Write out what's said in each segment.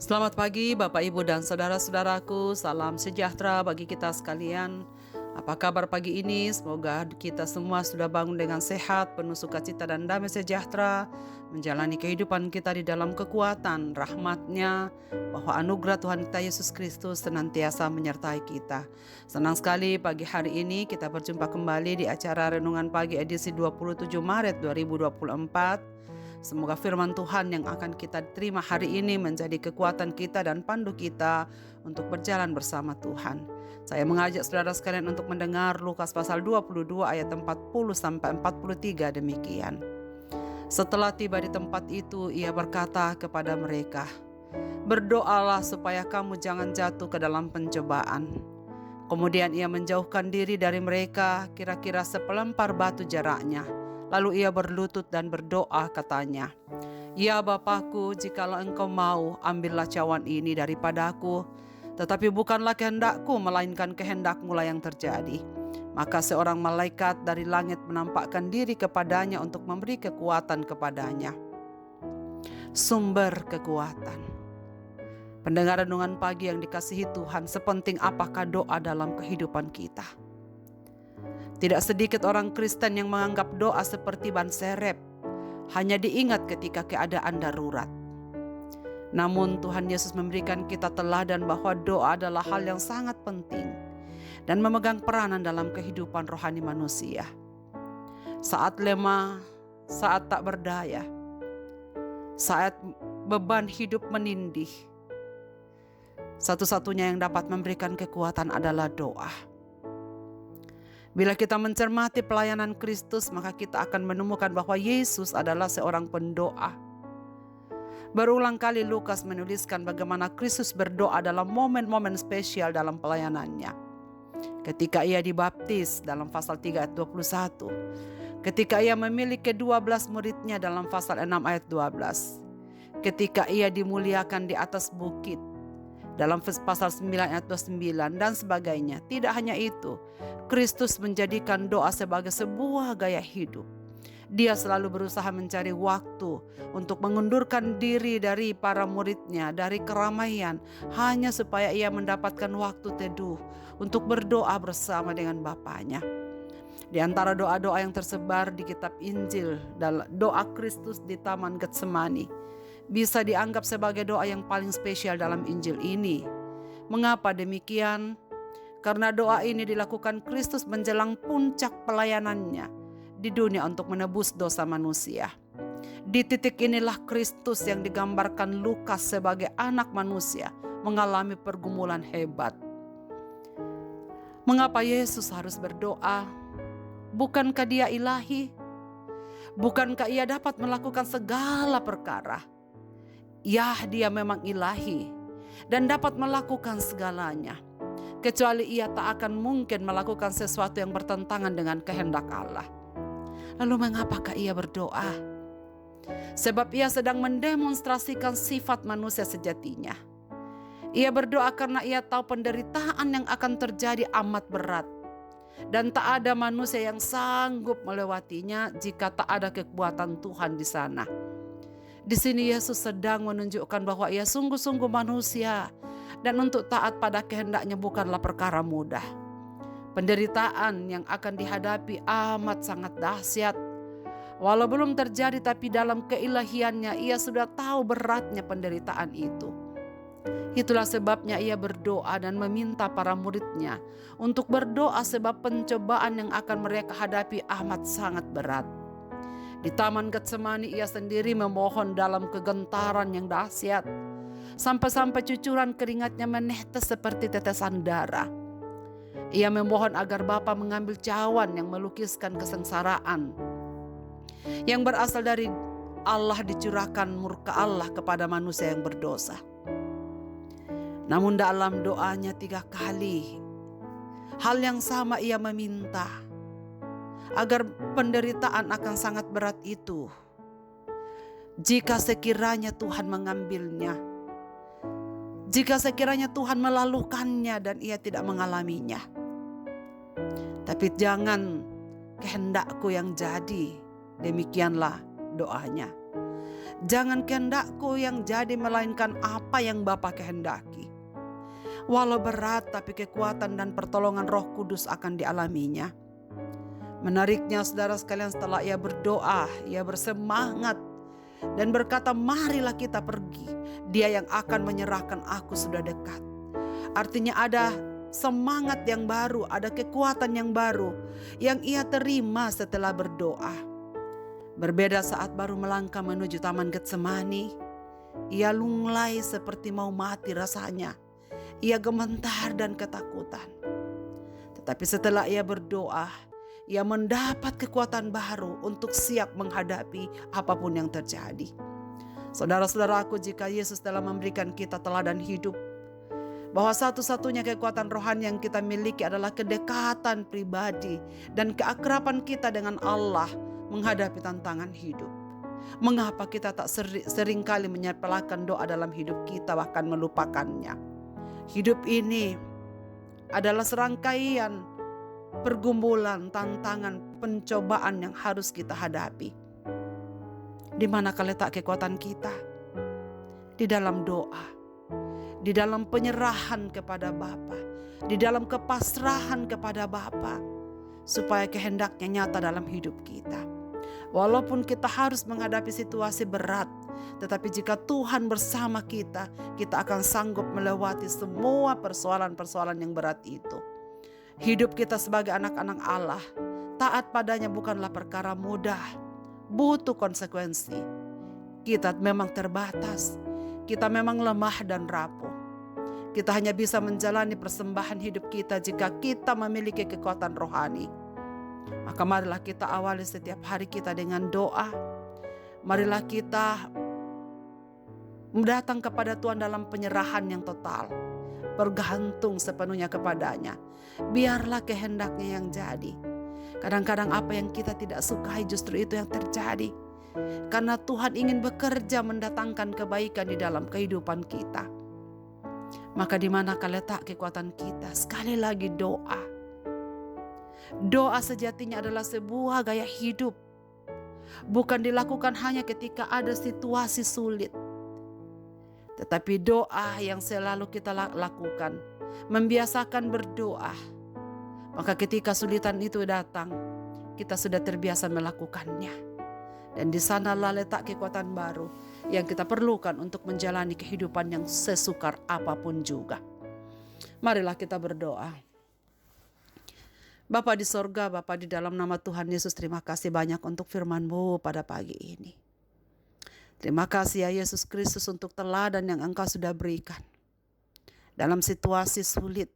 Selamat pagi Bapak Ibu dan saudara-saudaraku, salam sejahtera bagi kita sekalian. Apa kabar pagi ini? Semoga kita semua sudah bangun dengan sehat, penuh sukacita dan damai sejahtera, menjalani kehidupan kita di dalam kekuatan rahmat-Nya, bahwa anugerah Tuhan kita Yesus Kristus senantiasa menyertai kita. Senang sekali pagi hari ini kita berjumpa kembali di acara Renungan Pagi edisi 27 Maret 2024. Semoga firman Tuhan yang akan kita terima hari ini menjadi kekuatan kita dan pandu kita untuk berjalan bersama Tuhan. Saya mengajak saudara sekalian untuk mendengar Lukas pasal 22 ayat 40 sampai 43 demikian. Setelah tiba di tempat itu, ia berkata kepada mereka, "Berdoalah supaya kamu jangan jatuh ke dalam pencobaan." Kemudian ia menjauhkan diri dari mereka, kira-kira sepelempar batu jaraknya. Lalu ia berlutut dan berdoa katanya, "Ya Bapakku, jikalau Engkau mau, ambillah cawan ini daripadaku. Tetapi bukanlah kehendakku, melainkan kehendak-Mu lah yang terjadi." Maka seorang malaikat dari langit menampakkan diri kepadanya untuk memberi kekuatan kepadanya. Sumber kekuatan. Pendengar renungan pagi yang dikasihi Tuhan, sepenting apakah doa dalam kehidupan kita? Tidak sedikit orang Kristen yang menganggap doa seperti ban serep, hanya diingat ketika keadaan darurat. Namun Tuhan Yesus memberikan kita teladan bahwa doa adalah hal yang sangat penting dan memegang peranan dalam kehidupan rohani manusia. Saat lemah, saat tak berdaya, saat beban hidup menindih, satu-satunya yang dapat memberikan kekuatan adalah doa. Bila kita mencermati pelayanan Kristus, maka kita akan menemukan bahwa Yesus adalah seorang pendoa. Berulang kali Lukas menuliskan bagaimana Kristus berdoa dalam momen-momen spesial dalam pelayanannya. Ketika ia dibaptis dalam pasal 3 ayat 21. Ketika ia memilih ke-12 muridnya dalam pasal 6 ayat 12. Ketika ia dimuliakan di atas bukit dalam pasal 9 ayat 29 dan sebagainya. Tidak hanya itu, Kristus menjadikan doa sebagai sebuah gaya hidup. Dia selalu berusaha mencari waktu untuk mengundurkan diri dari para muridnya, dari keramaian, hanya supaya ia mendapatkan waktu teduh untuk berdoa bersama dengan Bapaknya. Di antara doa-doa yang tersebar di kitab Injil, doa Kristus di Taman Getsemani bisa dianggap sebagai doa yang paling spesial dalam Injil ini. Mengapa demikian? Karena doa ini dilakukan Kristus menjelang puncak pelayanannya di dunia untuk menebus dosa manusia. Di titik inilah Kristus yang digambarkan Lukas sebagai anak manusia mengalami pergumulan hebat. Mengapa Yesus harus berdoa? Bukankah Dia ilahi? Bukankah Ia dapat melakukan segala perkara? Ya, Dia memang ilahi dan dapat melakukan segalanya. Kecuali Ia tak akan mungkin melakukan sesuatu yang bertentangan dengan kehendak Allah. Lalu mengapakah Ia berdoa? Sebab Ia sedang mendemonstrasikan sifat manusia sejatinya. Ia berdoa karena Ia tahu penderitaan yang akan terjadi amat berat. Dan tak ada manusia yang sanggup melewatinya jika tak ada kekuatan Tuhan di sana. Di sini Yesus sedang menunjukkan bahwa Ia sungguh-sungguh manusia dan untuk taat pada kehendaknya bukanlah perkara mudah. Penderitaan yang akan dihadapi amat sangat dahsyat. Walau belum terjadi, tapi dalam keilahiannya Ia sudah tahu beratnya penderitaan itu. Itulah sebabnya Ia berdoa dan meminta para muridnya untuk berdoa sebab pencobaan yang akan mereka hadapi amat sangat berat. Di Taman Getsemani Ia sendiri memohon dalam kegentaran yang dahsyat. Sampai-sampai cucuran keringatnya menetes seperti tetesan darah. Ia memohon agar Bapa mengambil cawan yang melukiskan kesengsaraan yang berasal dari Allah, dicurahkan murka Allah kepada manusia yang berdosa. Namun dalam doanya 3 kali, hal yang sama Ia meminta agar penderitaan akan sangat berat itu, jika sekiranya Tuhan mengambilnya, jika sekiranya Tuhan melalukannya dan Ia tidak mengalaminya. Tapi jangan kehendakku yang jadi, demikianlah doanya. Jangan kehendakku yang jadi, melainkan apa yang Bapa kehendaki. Walau berat, tapi kekuatan dan pertolongan Roh Kudus akan dialaminya. Menariknya saudara sekalian, setelah ia berdoa, ia bersemangat dan berkata, marilah kita pergi. Dia yang akan menyerahkan aku sudah dekat. Artinya ada semangat yang baru, ada kekuatan yang baru yang ia terima setelah berdoa. Berbeda saat baru melangkah menuju Taman Getsemani, ia lunglai seperti mau mati rasanya. Ia gemetar dan ketakutan. Tetapi setelah ia berdoa, ia mendapat kekuatan baru untuk siap menghadapi apapun yang terjadi. Saudara-saudaraku, jika Yesus telah memberikan kita teladan hidup, bahwa satu-satunya kekuatan rohani yang kita miliki adalah kedekatan pribadi dan keakraban kita dengan Allah menghadapi tantangan hidup. Mengapa kita tak seringkali menyepelekan doa dalam hidup kita, bahkan melupakannya? Hidup ini adalah serangkaian pergumulan, tantangan, pencobaan yang harus kita hadapi. Di manakah letak kekuatan kita? Di dalam doa, di dalam penyerahan kepada Bapa, di dalam kepasrahan kepada Bapa, supaya kehendaknya nyata dalam hidup kita. Walaupun kita harus menghadapi situasi berat, tetapi jika Tuhan bersama kita, kita akan sanggup melewati semua persoalan-persoalan yang berat itu. Hidup kita sebagai anak-anak Allah, taat padanya bukanlah perkara mudah, butuh konsekuensi. Kita memang terbatas, kita memang lemah dan rapuh. Kita hanya bisa menjalani persembahan hidup kita jika kita memiliki kekuatan rohani. Maka marilah kita awali setiap hari kita dengan doa. Marilah kita datang kepada Tuhan dalam penyerahan yang total, bergantung sepenuhnya kepadanya. Biarlah kehendaknya yang jadi. Kadang-kadang apa yang kita tidak sukai justru itu yang terjadi. Karena Tuhan ingin bekerja mendatangkan kebaikan di dalam kehidupan kita. Maka di manakah letak kekuatan kita? Sekali lagi doa. Doa sejatinya adalah sebuah gaya hidup. Bukan dilakukan hanya ketika ada situasi sulit. Tetapi doa yang selalu kita lakukan, membiasakan berdoa. Maka ketika kesulitan itu datang, kita sudah terbiasa melakukannya. Dan di sanalah letak kekuatan baru yang kita perlukan untuk menjalani kehidupan yang sesukar apapun juga. Marilah kita berdoa. Bapa di sorga, Bapa di dalam nama Tuhan Yesus, terima kasih banyak untuk firman-Mu pada pagi ini. Terima kasih ya Yesus Kristus untuk teladan yang Engkau sudah berikan. Dalam situasi sulit,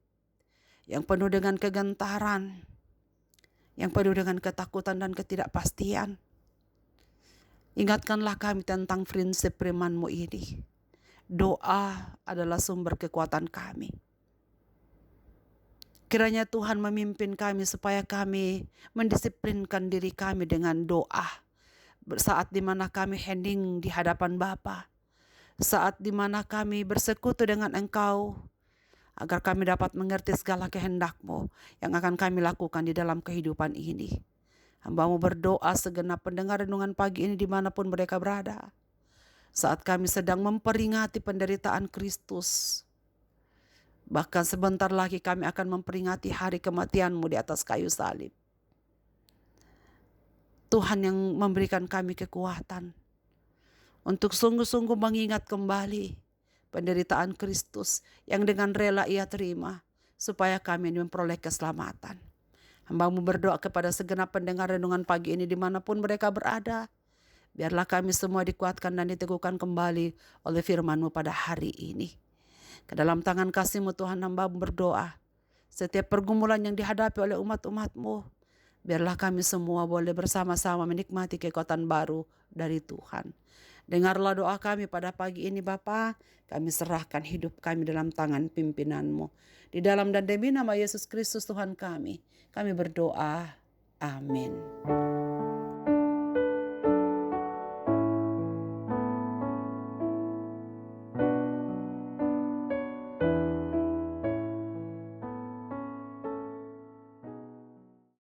yang penuh dengan kegentaran, yang penuh dengan ketakutan dan ketidakpastian. Ingatkanlah kami tentang prinsip firman-Mu ini. Doa adalah sumber kekuatan kami. Kiranya Tuhan memimpin kami supaya kami mendisiplinkan diri kami dengan doa. Saat dimana kami hening di hadapan Bapa. Saat dimana kami bersekutu dengan Engkau. Agar kami dapat mengerti segala kehendak-Mu yang akan kami lakukan di dalam kehidupan ini. Hamba-Mu berdoa segenap pendengar renungan pagi ini dimanapun mereka berada. Saat kami sedang memperingati penderitaan Kristus. Bahkan sebentar lagi kami akan memperingati hari kematian-Mu di atas kayu salib. Tuhan yang memberikan kami kekuatan untuk sungguh-sungguh mengingat kembali penderitaan Kristus yang dengan rela Ia terima supaya kami memperoleh keselamatan. Hamba-Mu berdoa kepada segenap pendengar renungan pagi ini dimanapun mereka berada. Biarlah kami semua dikuatkan dan diteguhkan kembali oleh firman-Mu pada hari ini. Ke dalam tangan kasih-Mu Tuhan, hamba-Mu berdoa. Setiap pergumulan yang dihadapi oleh umat-umat-Mu, biarlah kami semua boleh bersama-sama menikmati kekuatan baru dari Tuhan. Dengarlah doa kami pada pagi ini Bapa. Kami serahkan hidup kami dalam tangan pimpinan-Mu. Di dalam dan demi nama Yesus Kristus Tuhan kami berdoa. Amin.